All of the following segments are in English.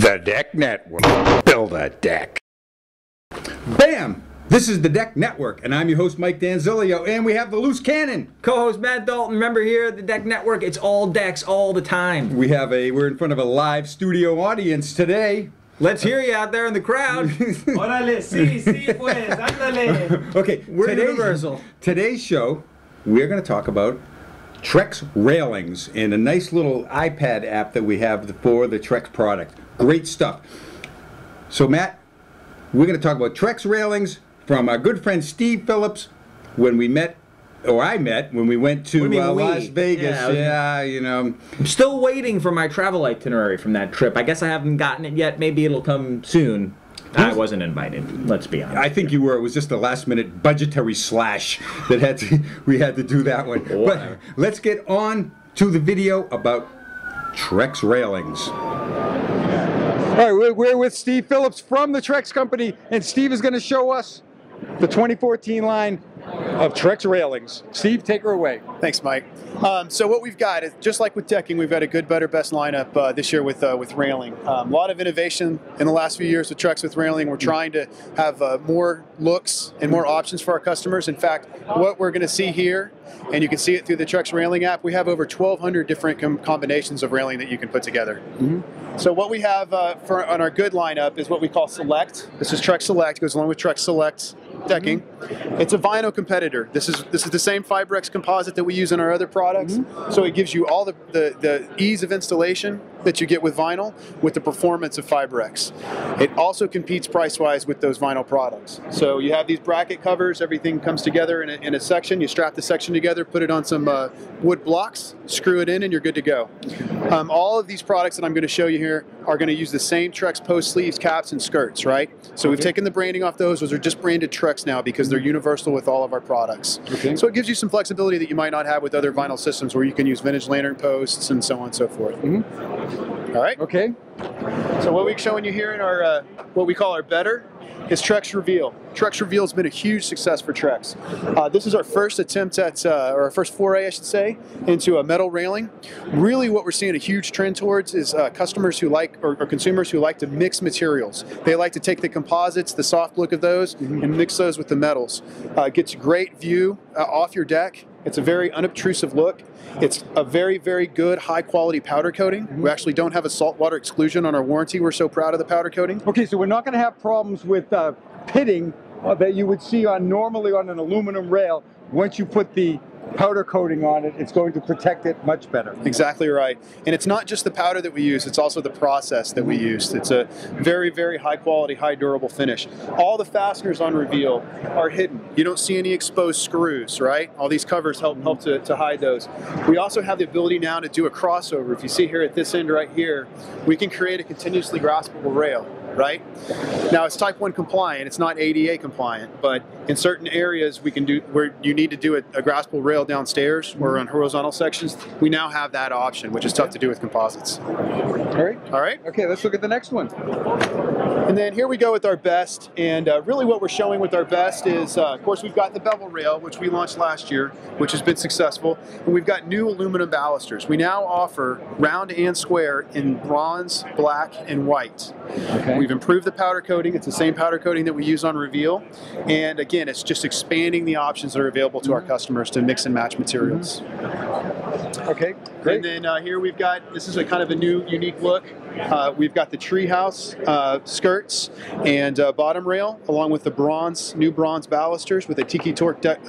The Deck Network. Build a deck. Bam! This is the Deck Network, and I'm your host, Mike Danzilio, and we have the loose cannon. Co-host Matt Dalton. Remember here at the Deck Network, it's all decks all the time. We're in front of a live studio audience today. Let's hear you out there in the crowd. Órale, sí, pues, ándale. Okay, We're universal. Today's show, we're going to talk about Trex Railings and a nice little iPad app that we have for the Trex product. Great stuff. So, Matt, we're going to talk about Trex Railings from our good friend Steve Phillips when we met, or I met, when we went to Las Vegas. I'm still waiting for my travel itinerary from that trip. I guess I haven't gotten it yet. Maybe it'll come soon. I wasn't invited, let's be honest. I think you were. It was just a last-minute budgetary slash that we had to do that one. But let's get on to the video about Trex Railings. All right, we're with Steve Phillips from the Trex Company, and Steve is going to show us the 2014 line of Trex Railings. Steve, take her away. Thanks, Mike. So what we've got is, just like with decking, we've got a good, better, best lineup this year with railing. A lot of innovation in the last few years with Trex with railing. We're trying to have more looks and more options for our customers. In fact, what we're going to see here, and you can see it through the Trex Railing app, we have over 1,200 different combinations of railing that you can put together. So what we have on our good lineup is what we call Select. This is Trex Select, goes along with Trex Select decking. It's a vinyl competitor. This is the same FibreX composite that we use in our other products. So it gives you all the ease of installation that you get with vinyl with the performance of FibreX. It also competes price-wise with those vinyl products. So you have these bracket covers, everything comes together in a section. You strap the section together, put it on some wood blocks, screw it in, and you're good to go. All of these products that I'm going to show you here are going to use the same Trex post sleeves, caps, and skirts, right? So we've taken the branding off those. Those are just branded Trex now because they're universal with all of our products. So it gives you some flexibility that you might not have with other vinyl systems where you can use vintage lantern posts and so on and so forth. All right. Okay. So what we're showing you here in our what we call our better is Trex Reveal. Trex Reveal has been a huge success for Trex. This is our first attempt at, or our first foray, I should say, into a metal railing. Really what we're seeing a huge trend towards is customers who like, or consumers who like to mix materials. They like to take the composites, the soft look of those, and mix those with the metals. Gets a great view off your deck. It's a very unobtrusive look. It's a very, very good, high-quality powder coating. We actually don't have a saltwater exclusion on our warranty. We're so proud of the powder coating. Okay, so we're not going to have problems with pitting that you would see normally on an aluminum rail. Once you put the powder coating on it, it's going to protect it much better. Exactly right. And it's not just the powder that we use, it's also the process that we use. It's a very, very high quality, high durable finish. All the fasteners on Reveal are hidden. You don't see any exposed screws, right? All these covers help to hide those. We also have the ability now to do a crossover. If you see here at this end right here, we can create a continuously graspable rail. Right? Now it's Type 1 compliant, it's not ADA compliant, but in certain areas we can do where you need to do a graspable rail downstairs or on horizontal sections, we now have that option, which is tough to do with composites. All right. All right. Okay, let's look at the next one. And then here we go with our best, and really what we're showing with our best is, of course, we've got the bevel rail, which we launched last year, which has been successful, and we've got new aluminum balusters. We now offer round and square in bronze, black, and white. Okay. We've improved the powder coating. It's the same powder coating that we use on Reveal, and again, it's just expanding the options that are available to our customers to mix and match materials. Okay, great. And then here we've got, this is a kind of a new, unique look. We've got the treehouse skirts and bottom rail, along with the new bronze balusters with a tiki torch deck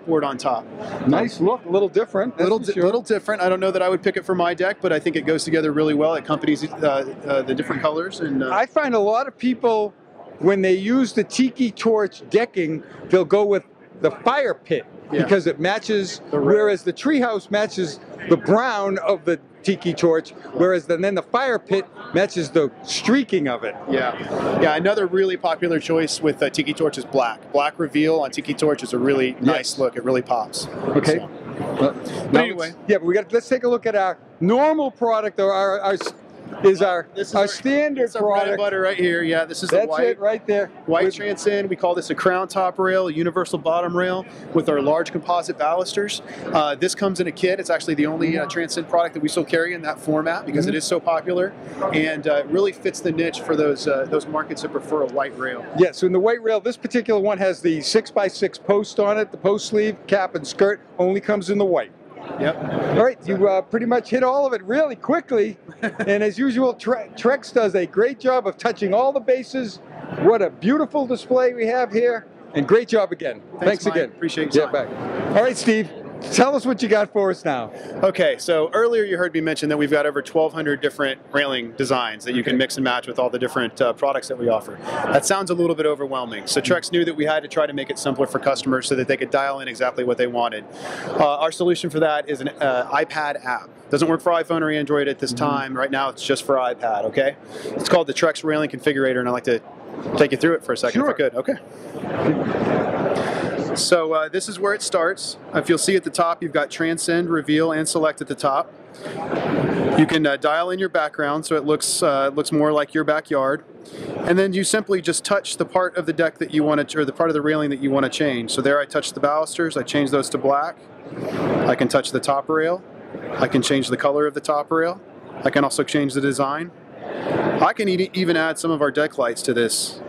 board on top. Nice look, a little different. Little different. I don't know that I would pick it for my deck, but I think it goes together really well. It accompanies the different colors. And I find a lot of people, when they use the tiki torch decking, they'll go with the fire pit because it matches, whereas the treehouse matches the brown of the tiki torch, whereas then the fire pit matches the streaking of it. Yeah. Another really popular choice with tiki torch is black. Black Reveal on tiki torch is a really nice look. It really pops. Okay. So. But anyway, let's take a look at our normal product, or our is our This is our standard It's our bread and product. butter right here. Yeah, this is the That's white. it right there. White Transcend, we call this a crown top rail, a universal bottom rail with our large composite balusters. This comes in a kit. It's actually the only Transcend product that we still carry in that format because it is so popular, and it really fits the niche for those markets that prefer a white rail. Yeah, so in the white rail, this particular one has the 6x6 post on it. The post sleeve, cap, and skirt only comes in the white. Yep. All right, you pretty much hit all of it really quickly. And as usual, Trex does a great job of touching all the bases. What a beautiful display we have here. And great job again. Thanks Mike. again. Appreciate your Yeah, time. back. All right, Steve, tell us what you got for us now. Okay, so earlier you heard me mention that we've got over 1,200 different railing designs that you can mix and match with all the different products that we offer. That sounds a little bit overwhelming. So Trex knew that we had to try to make it simpler for customers so that they could dial in exactly what they wanted. Our solution for that is an iPad app. Doesn't work for iPhone or Android at this time. Right now it's just for iPad, okay? It's called the Trex Railing Configurator, and I'd like to take you through it for a second if I could. Okay. So this is where it starts. If you'll see at the top, you've got Transcend, Reveal, and Select at the top. You can dial in your background so it looks more like your backyard. And then you simply just touch the part of the deck that you want to, or the part of the railing that you want to change. So there I touch the balusters, I change those to black. I can touch the top rail. I can change the color of the top rail. I can also change the design. I can even add some of our deck lights to this.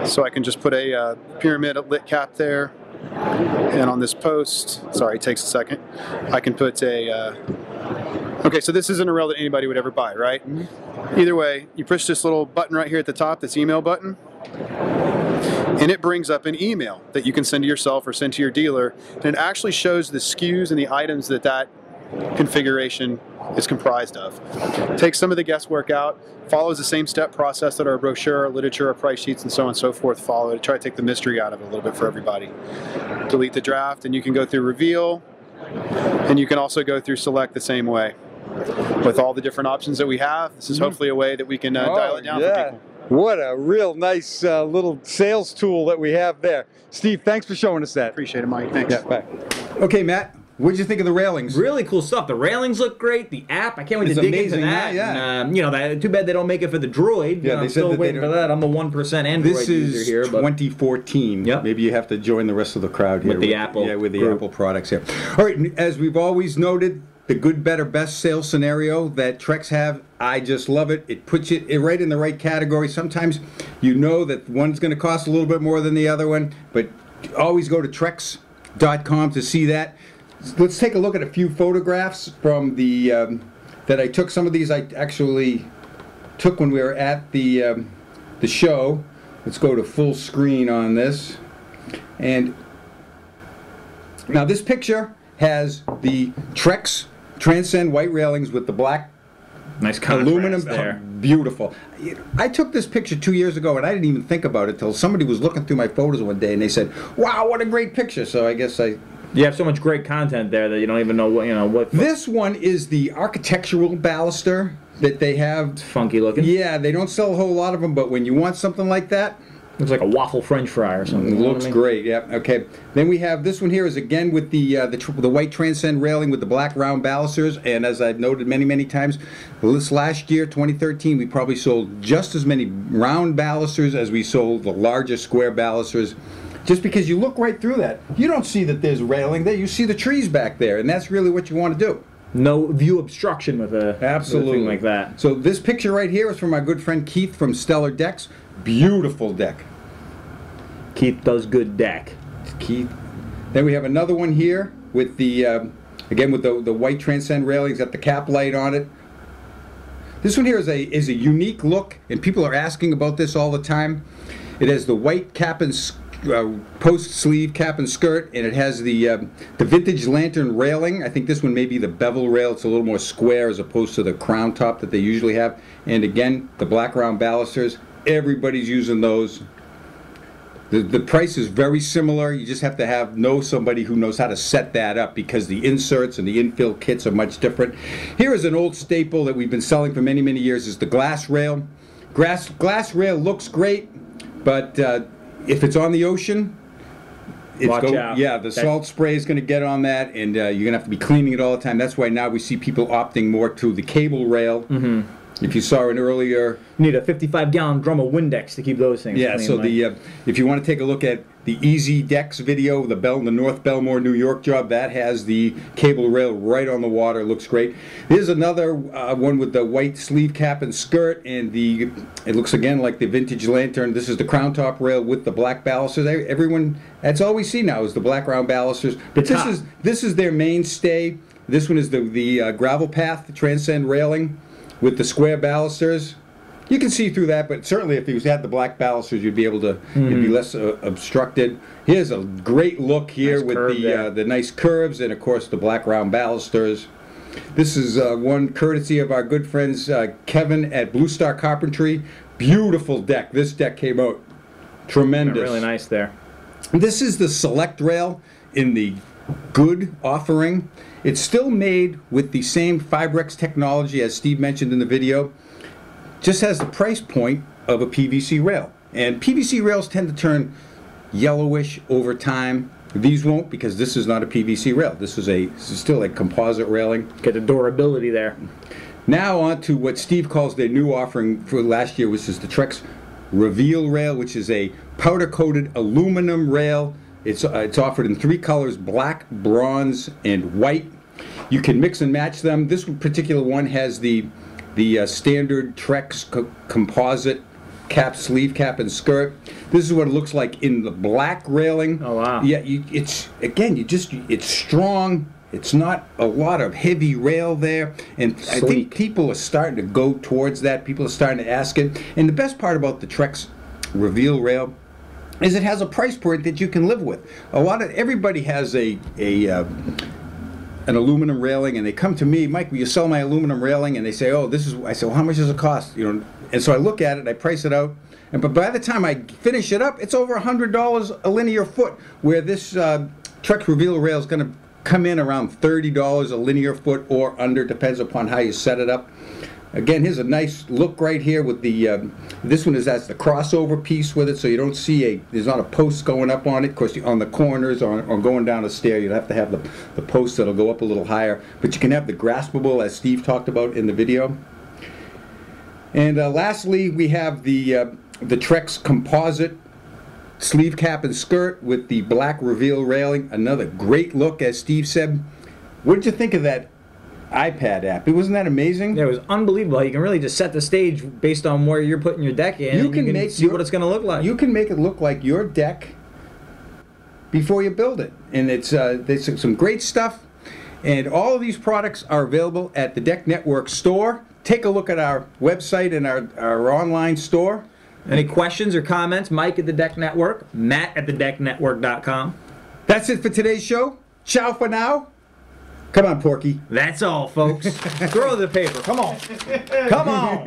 So I can just put a pyramid lit cap there. And on this post, sorry, it takes a second, I can put a, okay, so this isn't a rail that anybody would ever buy, right? Either way, you push this little button right here at the top, this email button, and it brings up an email that you can send to yourself or send to your dealer, and it actually shows the SKUs and the items that configuration is comprised of. Takes some of the guesswork out, follows the same step process that our brochure, our literature, our price sheets, and so on and so forth follow to try to take the mystery out of it a little bit for everybody. Delete the draft, and you can go through Reveal, and you can also go through Select the same way. With all the different options that we have, this is hopefully a way that we can dial it down for people. What a real nice little sales tool that we have there. Steve, thanks for showing us that. Appreciate it, Mike. Thanks. Yeah, back. Okay, Matt, what did you think of the railings? Really cool stuff. The railings look great. The app, I can't wait It's to dig amazing, into that. yeah. And, you know, too bad they don't make it for the Droid. Yeah, they I'm said still that they waiting for don't- that. I'm a 1% Android This user is here. But 2014. Yep. Maybe you have to join the rest of the crowd here. With the Apple Yeah, with the group. Apple products here. All right, as we've always noted, the good, better, best sales scenario that Trex have, I just love it. It puts it right in the right category. Sometimes you know that one's going to cost a little bit more than the other one, but always go to Trex.com to see that. Let's take a look at a few photographs from the that I took. Some of these I actually took when we were at the show. Let's go to full screen on this. And now this picture has the Trex Transcend white railings with the black nice contrast aluminum there. Beautiful. I took this picture 2 years ago and I didn't even think about it till somebody was looking through my photos one day and they said, "Wow, what a great picture!" So I guess You have so much great content there that you don't even know what. This one is the architectural baluster that they have. It's funky looking. Yeah, they don't sell a whole lot of them, but when you want something like that, Looks like a waffle French fry or something. it You know looks what I mean? great. Yeah. Okay. Then we have this one here is again with the white Transcend railing with the black round balusters, and as I've noted many times, this last year, 2013, we probably sold just as many round balusters as we sold the larger square balusters. Just because you look right through that, you don't see that there's railing there. You see the trees back there, and that's really what you want to do. No view obstruction with a Absolutely. thing like that. So this picture right here is from our good friend Keith from Stellar Decks. Beautiful deck. Keith does good deck. Keith. Then we have another one here with the again with the white Transcend railings, got the cap light on it. This one here is a unique look, and people are asking about this all the time. It has the white cap and post sleeve cap and skirt, and it has the vintage lantern railing. I think this one may be the bevel rail. It's a little more square as opposed to the crown top that they usually have. And again, the black round balusters. Everybody's using those. The price is very similar. You just have to know somebody who knows how to set that up because the inserts and the infill kits are much different. Here is an old staple that we've been selling for many years is the glass rail. Glass rail looks great, but if it's on the ocean, Watch out. Yeah, the salt spray is going to get on that, and you're going to have to be cleaning it all the time. That's why now we see people opting more to the cable rail. If you saw an earlier... You need a 55-gallon drum of Windex to keep those things Yeah, clean. so if you want to take a look at the Easy Decks video, the North Belmore, New York job, that has the cable rail right on the water. Looks great. Here's another one with the white sleeve cap and skirt, and it looks again like the vintage lantern. This is the crown top rail with the black balusters. Everyone, that's all we see now is the black round balusters. But this is their mainstay. This one is the gravel path, the transcend railing with the square balusters. You can see through that, but certainly if you had the black balusters, you'd be able to, you'd be less obstructed. Here's a great look here with the nice curves and, of course, the black round balusters. This is one courtesy of our good friends Kevin at Blue Star Carpentry. Beautiful deck. This deck came out tremendous. Really nice there. This is the Select Rail in the Good offering. It's still made with the same Fibrex technology as Steve mentioned in the video. Just has the price point of a PVC rail. And PVC rails tend to turn yellowish over time. These won't, because this is not a PVC rail. This is still a composite railing. Get the durability there. Now on to what Steve calls their new offering for last year, which is the Trex Reveal Rail, which is a powder-coated aluminum rail. It's offered in 3 colors, black, bronze, and white. You can mix and match them. This particular one has the standard Trex composite cap, sleeve cap, and skirt. This is what it looks like in the black railing. Oh wow! Yeah, it's strong. It's not a lot of heavy rail there, and Sleek. I think people are starting to go towards that. People are starting to ask it. And the best part about the Trex Reveal Rail is it has a price point that you can live with. Everybody has an aluminum railing, and they come to me, Mike, will you sell my aluminum railing? And they say, oh, I say, well, how much does it cost? You know, and so I look at it, I price it out, but by the time I finish it up, it's over $100 a linear foot, where this Trex Reveal Rail is going to come in around $30 a linear foot or under, depends upon how you set it up. Again, here's a nice look right here with the, this one has the crossover piece with it, so you don't see there's not a post going up on it. Of course, on the corners or going down a stair, you'd have to have the post that'll go up a little higher. But you can have the graspable, as Steve talked about in the video. And lastly, we have the Trex composite sleeve cap and skirt with the black reveal railing. Another great look, as Steve said. What did you think of that iPad app? Wasn't that amazing? Yeah, it was unbelievable. You can really just set the stage based on where you're putting your deck in. You can see what it's going to look like. You can make it look like your deck before you build it. And there's some great stuff. And all of these products are available at the Deck Network store. Take a look at our website and our online store. Any questions or comments? Mike at the Deck Network, Matt at thedecknetwork.com. That's it for today's show. Ciao for now. Come on, Porky. That's all, folks. Throw the paper. Come on. Come on.